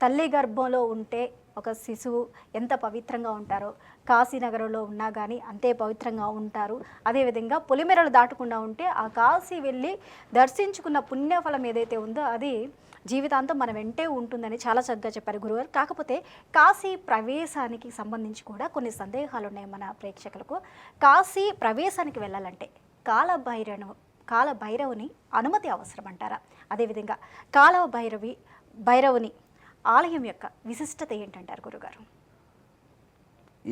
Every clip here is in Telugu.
తల్లి గర్భంలో ఉంటే ఒక శిశువు ఎంత పవిత్రంగా ఉంటారో కాశీనగరంలో ఉన్నా కానీ అంతే పవిత్రంగా ఉంటారు. అదేవిధంగా పొలిమేరలు దాటకుండా ఉంటే ఆ కాశీ వెళ్ళి దర్శించుకున్న పుణ్యఫలం ఏదైతే ఉందో అది జీవితాంతం మన వెంటే ఉంటుందని చాలా చక్కగా చెప్పారు గురుగారు. కాకపోతే కాశీ ప్రవేశానికి సంబంధించి కూడా కొన్ని సందేహాలు ఉన్నాయి మన ప్రేక్షకులకు. కాశీ ప్రవేశానికి వెళ్ళాలంటే కాలభైరవుని అనుమతి అవసరం అంటారా? అదేవిధంగా భైరవుని ఆలయం యొక్క విశిష్టత ఏంటంటారు గురుగారు?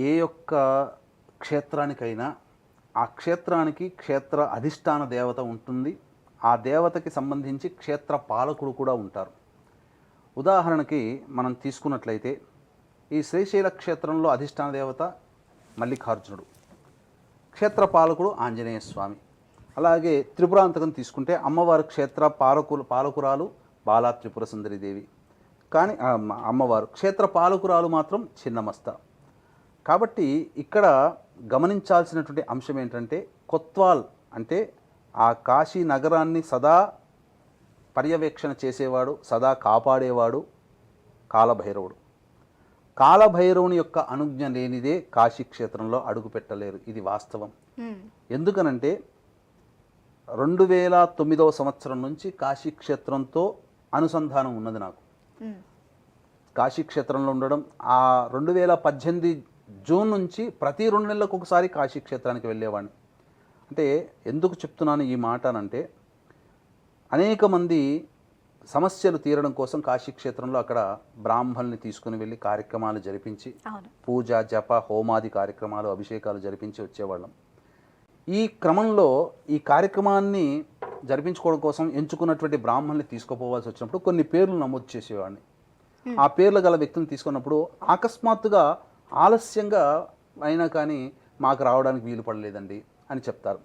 ఏ యొక్క క్షేత్రానికైనా ఆ క్షేత్రానికి క్షేత్ర అధిష్టాన దేవత ఉంటుంది. ఆ దేవతకి సంబంధించి క్షేత్ర పాలకుడు కూడా ఉంటారు. ఉదాహరణకి మనం తీసుకున్నట్లయితే ఈ శ్రీశైల క్షేత్రంలో అధిష్టాన దేవత మల్లికార్జునుడు, క్షేత్ర పాలకుడు ఆంజనేయ స్వామి. అలాగే త్రిపురాంతకం తీసుకుంటే అమ్మవారి క్షేత్ర పాలకురాలు బాలా త్రిపుర సుందరిదేవి. కానీ అమ్మవారు క్షేత్ర పాలకురాలు మాత్రం చిన్నమస్త. కాబట్టి ఇక్కడ గమనించాల్సినటువంటి అంశం ఏంటంటే కొత్వాల్ అంటే ఆ కాశీ నగరాన్ని సదా పర్యవేక్షణ చేసేవాడు, సదా కాపాడేవాడు కాలభైరవుడు. కాలభైరవుని యొక్క అనుజ్ఞ లేనిదే కాశీ క్షేత్రంలో అడుగు పెట్టలేరు. ఇది వాస్తవం. ఎందుకనంటే 2009వ సంవత్సరం నుంచి కాశీ క్షేత్రంతో అనుసంధానం ఉన్నది నాకు. కాశీ క్షేత్రంలో ఉండడం, ఆ 2018 జూన్ నుంచి ప్రతి 2 నెలలకు ఒకసారి కాశీ క్షేత్రానికి వెళ్ళేవాడిని. అంటే ఎందుకు చెప్తున్నాను ఈ మాట అంటే, అనేక మంది సమస్యలు తీరడం కోసం కాశీ క్షేత్రంలో అక్కడ బ్రాహ్మణుల్ని తీసుకుని వెళ్ళి కార్యక్రమాలు జరిపించి పూజ జప హోమాది కార్యక్రమాలు అభిషేకాలు జరిపించి వచ్చేవాళ్ళం. ఈ క్రమంలో ఈ కార్యక్రమాన్ని జరిపించుకోవడం కోసం ఎంచుకున్నటువంటి బ్రాహ్మణుల్ని తీసుకుపోవాల్సి వచ్చినప్పుడు కొన్ని పేర్లు నమోదు చేసేవాడిని. ఆ పేర్లు గల వ్యక్తులను తీసుకున్నప్పుడు అకస్మాత్తుగా ఆలస్యంగా అయినా కానీ మాకు రావడానికి వీలు పడలేదండి అని చెప్తారు.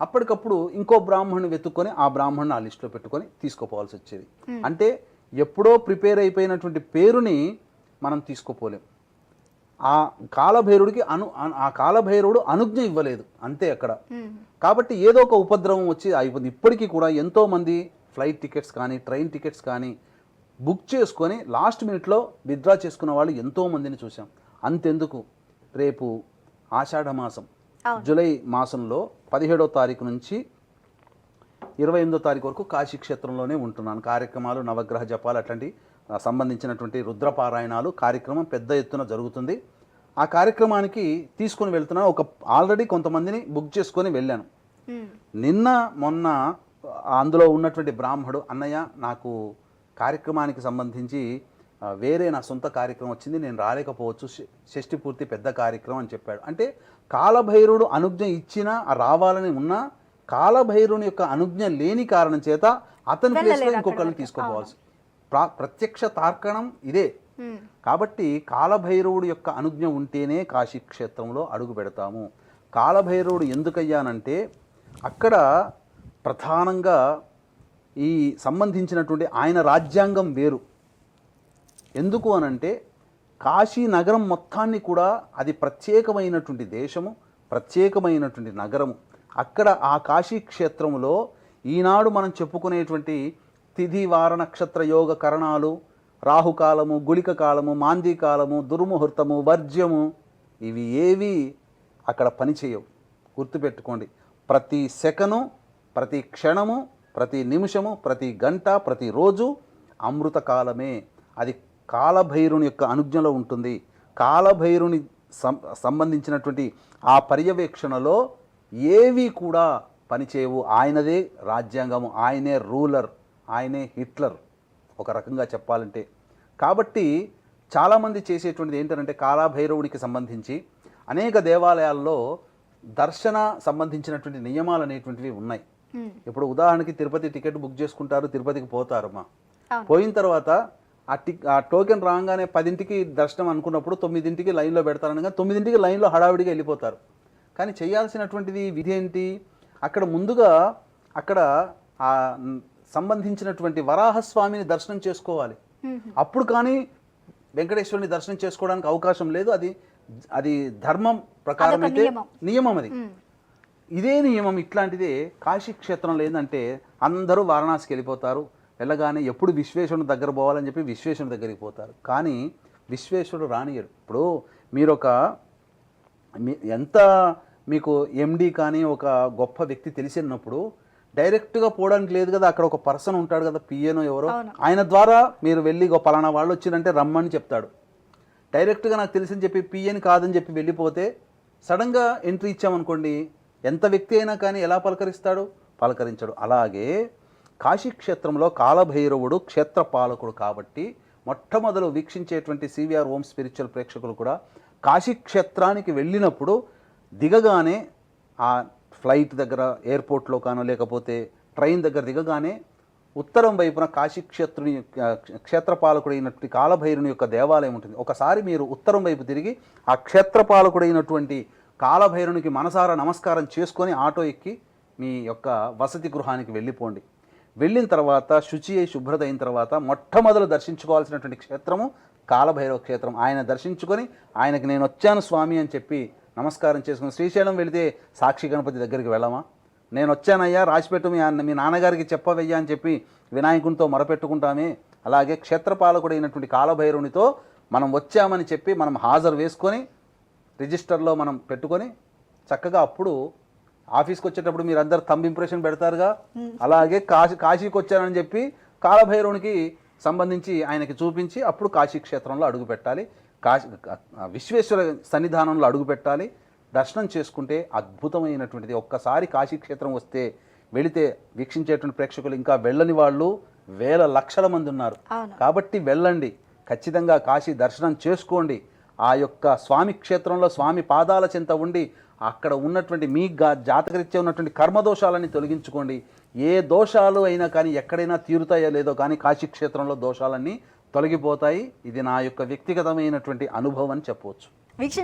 అప్పటికప్పుడు ఇంకో బ్రాహ్మణుని వెతుక్కొని ఆ బ్రాహ్మణుని ఆ లిస్టులో పెట్టుకొని తీసుకుపోవాల్సి వచ్చేది. అంటే ఎప్పుడో ప్రిపేర్ అయిపోయినటువంటి పేరుని మనం తీసుకుపోలేం. ఆ కాలభైరుడికి ఆ కాలభైరవుడు అనుజ్ఞ ఇవ్వలేదు అంతే అక్కడ. కాబట్టి ఏదో ఒక ఉపద్రవం వచ్చి అయిపోయింది. ఇప్పటికీ కూడా ఎంతోమంది ఫ్లైట్ టికెట్స్ కానీ ట్రైన్ టికెట్స్ కానీ బుక్ చేసుకొని లాస్ట్ మినిట్లో విత్డ్రా చేసుకున్న వాళ్ళు ఎంతోమందిని చూసాం. అంతెందుకు, రేపు ఆషాఢ మాసం జూలై మాసంలో 17వ తారీఖు నుంచి 28వ తారీఖు వరకు కాశీ క్షేత్రంలోనే ఉంటున్నాను. కార్యక్రమాలు నవగ్రహ జపాలు అట్లాంటి సంబంధించినటువంటి రుద్రపారాయణాలు కార్యక్రమం పెద్ద ఎత్తున జరుగుతుంది. ఆ కార్యక్రమానికి తీసుకొని వెళ్తున్నాను. ఆల్రెడీ కొంతమందిని బుక్ చేసుకొని వెళ్ళాను. నిన్న మొన్న అందులో ఉన్నటువంటి బ్రాహ్మడు, అన్నయ్య నాకు కార్యక్రమానికి సంబంధించి వేరే నా సొంత కార్యక్రమం వచ్చింది, నేను రాలేకపోవచ్చు, షష్ఠి పూర్తి పెద్ద కార్యక్రమం అని చెప్పాడు. అంటే కాలభైరవుడు అనుజ్ఞ ఇచ్చినా రావాలని ఉన్నా కాలభైరవుని యొక్క అనుజ్ఞ లేని కారణం చేత అతని ప్లేస్లో ఇంకొకరిని తీసుకోపోవాల్సి ప్రత్యక్ష తార్కణం ఇదే. కాబట్టి కాలభైరవుడు యొక్క అనుజ్ఞ ఉంటేనే కాశీ క్షేత్రంలో అడుగు పెడతాము. కాలభైరవుడు ఎందుకయ్యానంటే అక్కడ ప్రధానంగా ఈ సంబంధించినటువంటి ఆయన రాజ్యాంగం వేరు. ఎందుకు అనంటే కాశీ నగరం మొత్తాన్ని కూడా అది ప్రత్యేకమైనటువంటి దేశము, ప్రత్యేకమైనటువంటి నగరము. అక్కడ ఆ కాశీ క్షేత్రంలో ఈనాడు మనం చెప్పుకునేటువంటి తిథి వార నక్షత్ర యోగ కరణాలు, రాహుకాలము, గుళిక కాలము, మాందీ కాలము, దుర్ముహూర్తము, వర్జ్యము, ఇవి ఏవి అక్కడ పనిచేయవు. గుర్తుపెట్టుకోండి, ప్రతి సెకను, ప్రతి క్షణము, ప్రతి నిమిషము, ప్రతి గంట, ప్రతిరోజు అమృత కాలమే. అది కాలభైరుని యొక్క అనుజ్ఞలో ఉంటుంది. కాలభైరుని సంబంధించినటువంటి ఆ పర్యవేక్షణలో ఏవి కూడా పనిచేయవు. ఆయనదే రాజ్యాంగము, ఆయనే రూలర్, ఆయనే హిట్లర్ ఒక రకంగా చెప్పాలంటే. కాబట్టి చాలామంది చేసేటువంటిది ఏంటంటే కాలభైరవుడికి సంబంధించి అనేక దేవాలయాల్లో దర్శన సంబంధించినటువంటి నియమాలు అనేటువంటివి ఉన్నాయి. ఇప్పుడు ఉదాహరణకి తిరుపతి టికెట్ బుక్ చేసుకుంటారు, తిరుపతికి పోతారమ్మా. పోయిన తర్వాత ఆ టోకెన్ రాగానే 10ంటికి దర్శనం అనుకున్నప్పుడు 9ంటికి లైన్లో పెడతారనగా 9ంటికి లైన్లో హడావిడిగా వెళ్ళిపోతారు. కానీ చేయాల్సినటువంటిది విధి ఏంటి? అక్కడ ముందుగా అక్కడ ఆ సంబంధించినటువంటి వరాహస్వామిని దర్శనం చేసుకోవాలి. అప్పుడు కానీ వెంకటేశ్వరుని దర్శనం చేసుకోవడానికి అవకాశం లేదు. అది ధర్మం ప్రకారం అయితే నియమం. అది ఇదే నియమం. ఇట్లాంటిదే కాశీ క్షేత్రంలో ఏంటంటే అందరూ వారణాసికి వెళ్ళిపోతారు. వెళ్ళగానే ఎప్పుడు విశ్వేశ్వరుని దగ్గర పోవాలని చెప్పి విశ్వేశ్వరుని దగ్గరికి పోతారు. కానీ విశ్వేశ్వరుడు రానియడు. ఇప్పుడు మీరు ఎంత మీకు ఎండి కానీ ఒక గొప్ప వ్యక్తి తెలిసినప్పుడు డైరెక్ట్గా పోవడానికి లేదు కదా, అక్కడ ఒక పర్సన్ ఉంటాడు కదా, పిఏనో ఎవరో, ఆయన ద్వారా మీరు వెళ్ళి పలానా వాళ్ళు వచ్చిరంటే రమ్మని చెప్తాడు. డైరెక్ట్గా నాకు తెలిసని చెప్పి పిఏని కాదని చెప్పి వెళ్ళిపోతే సడన్గా ఎంట్రీ ఇచ్చామనుకోండి, ఎంత వ్యక్తి అయినా కానీ ఎలా పలకరిస్తాడు? పలకరించడు. అలాగే కాశీక్షేత్రంలో కాలభైరవుడు క్షేత్రపాలకుడు కాబట్టి మొట్టమొదలు వీక్షించేటువంటి సివిఆర్ హోమ్ స్పిరిచువల్ ప్రేక్షకులు కూడా కాశీక్షేత్రానికి వెళ్ళినప్పుడు దిగగానే ఆ ఫ్లైట్ దగ్గర ఎయిర్పోర్ట్లో కానో లేకపోతే ట్రైన్ దగ్గర దిగగానే ఉత్తరం వైపున కాశీక్షేత్రుని క్షేత్రపాలకుడైనటువంటి కాలభైరుని యొక్క దేవాలయం ఉంటుంది. ఒకసారి మీరు ఉత్తరం వైపు తిరిగి ఆ క్షేత్రపాలకుడైనటువంటి కాలభైరునికి మనసారా నమస్కారం చేసుకొని ఆటో ఎక్కి మీ యొక్క వసతి గృహానికి వెళ్ళిపోండి. వెళ్ళిన తర్వాత శుచి అయి శుభ్రత అయిన తర్వాత మొట్టమొదలు దర్శించుకోవాల్సినటువంటి క్షేత్రము కాలభైరవ క్షేత్రం. ఆయన దర్శించుకొని ఆయనకి నేను వచ్చాను స్వామి అని చెప్పి నమస్కారం చేసుకుని, శ్రీశైలం వెళితే సాక్షి గణపతి దగ్గరికి వెళ్ళమా, నేను వచ్చానయ్యా రాసిపెట్టు మీ నాన్నగారికి చెప్పవయ్యా అని చెప్పి వినాయకునితో మొరపెట్టుకుంటామే. అలాగే క్షేత్రపాలకుడైనటువంటి కాలభైరవునితో మనం వచ్చామని చెప్పి మనం హాజరు వేసుకొని రిజిస్టర్లో మనం పెట్టుకొని చక్కగా అప్పుడు ఆఫీస్కి వచ్చేటప్పుడు మీరు అందరు థంబ్ ఇంప్రెషన్ పెడతారుగా, అలాగే కాశీకి వచ్చానని చెప్పి కాలభైరవునికి సంబంధించి ఆయనకి చూపించి అప్పుడు కాశీ క్షేత్రంలో అడుగు పెట్టాలి, విశ్వేశ్వర సన్నిధానంలో అడుగు పెట్టాలి. దర్శనం చేసుకుంటే అద్భుతమైనటువంటిది. ఒక్కసారి కాశీక్షేత్రం వెళితే వీక్షించేటువంటి ప్రేక్షకులు ఇంకా వెళ్ళని వాళ్ళు వేల లక్షల మంది ఉన్నారు. కాబట్టి వెళ్ళండి, ఖచ్చితంగా కాశీ దర్శనం చేసుకోండి. ఆ యొక్క స్వామి క్షేత్రంలో స్వామి పాదాల చెంత ఉండి అక్కడ ఉన్నటువంటి మీ జాతకరీత్యా ఉన్నటువంటి కర్మదోషాలని తొలగించుకోండి. ఏ దోషాలు అయినా కానీ ఎక్కడైనా తీరుతాయో లేదో కానీ కాశీక్షేత్రంలో దోషాలన్నీ తొలగిపోతాయి. ఇది నా యొక్క వ్యక్తిగతమైనటువంటి అనుభవం అని చెప్పవచ్చు.